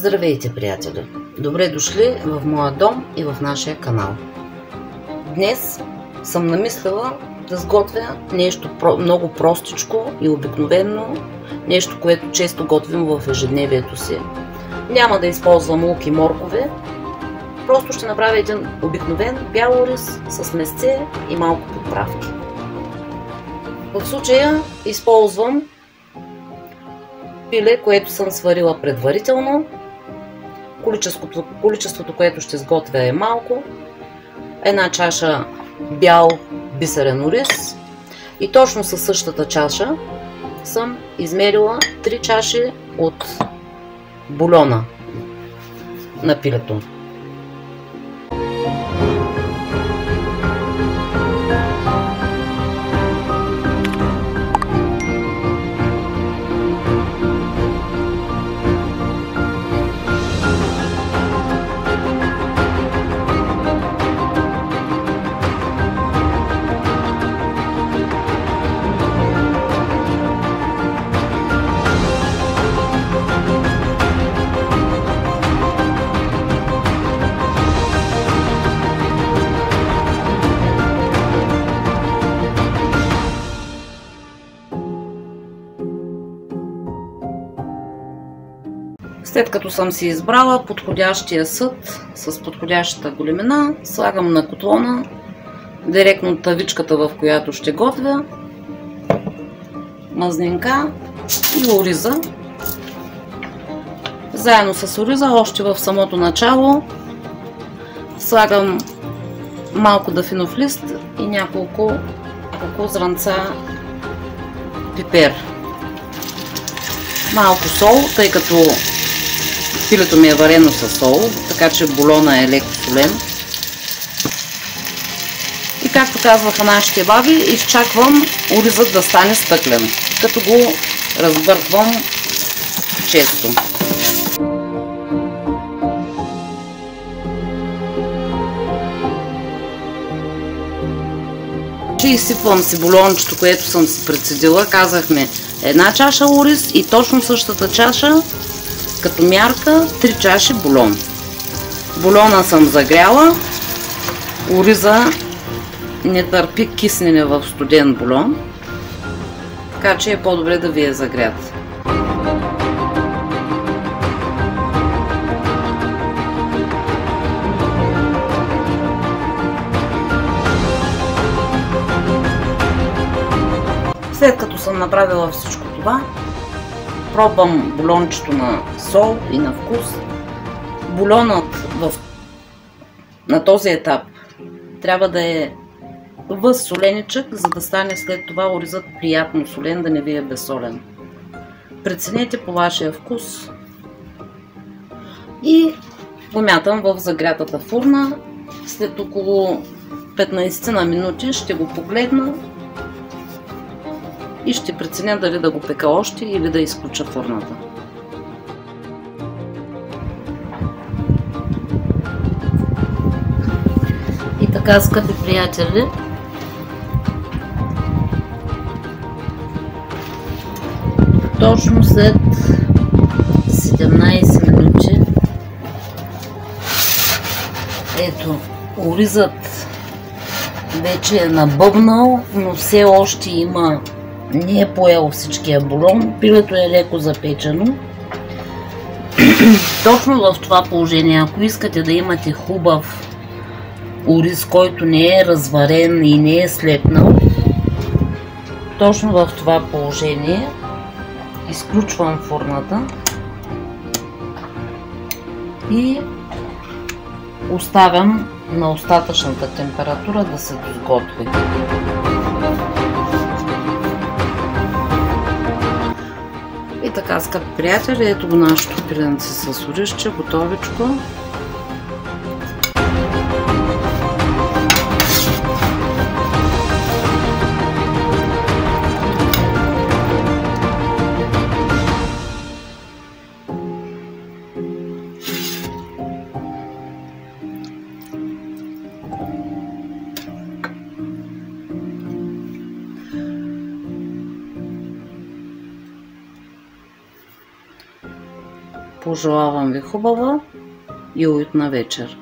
Здравейте, приятели! Добре дошли в моя дом и в нашия канал. Днес съм намислила да сготвя нещо много простичко и обикновено, нещо, което често готвим в ежедневието си. Няма да използвам лук и моркове, просто ще направя един обикновен бял рис с месце и малко подправки. В случая използвам пиле, което съм сварила предварително. Количеството, което ще сготвя, е малко. Една чаша бял бисерен ориз и точно със същата чаша съм измерила 3 чаши от бульона на пилето. След като съм си избрала подходящия съд с подходящата големина, слагам на котлона директно тавичката, в която ще готвя, мазнинка и ориза. Заедно с ориза, още в самото начало, слагам малко дафинов лист и няколко зранца пипер. Малко сол, тъй като пилето ми е варено със сол, така че бульона е леко солен. И както казваха нашите баби, изчаквам оризът да стане стъклен, като го разбърквам често. Изсипвам си бульончето, което съм си прецедила. Казахме една чаша ориз и точно същата чаша като мярка 3 чаши бульон. Бульона съм загряла. Ориза не търпи киснене в студен бульон, така че е по-добре да ви е загрят. След като съм направила всичко това, пробвам бульончето на сол и на вкус. Бульонът на този етап трябва да е соленичък, за да стане след това оризът приятно солен, да не ви е безсолен. Преценете по вашия вкус и го мятам в загрятата фурна. След около 15 на минути ще го погледна и ще преценя дали да го пека още или да изключа фурната. И така, скъпи приятели, точно след 17 минути, ето, оризът вече е набъбнал, но все още има, не е поел всичкия бульон, пилето е леко запечено. Точно в това положение, ако искате да имате хубав ориз, който не е разварен и не е слепнал, точно в това положение изключвам фурната и оставям на остатъчната температура да се досготви. И така, скъпи приятели, ето го нашето пиленце с оризче, готовичко. Пожелавам ви хубава и уютна вечер.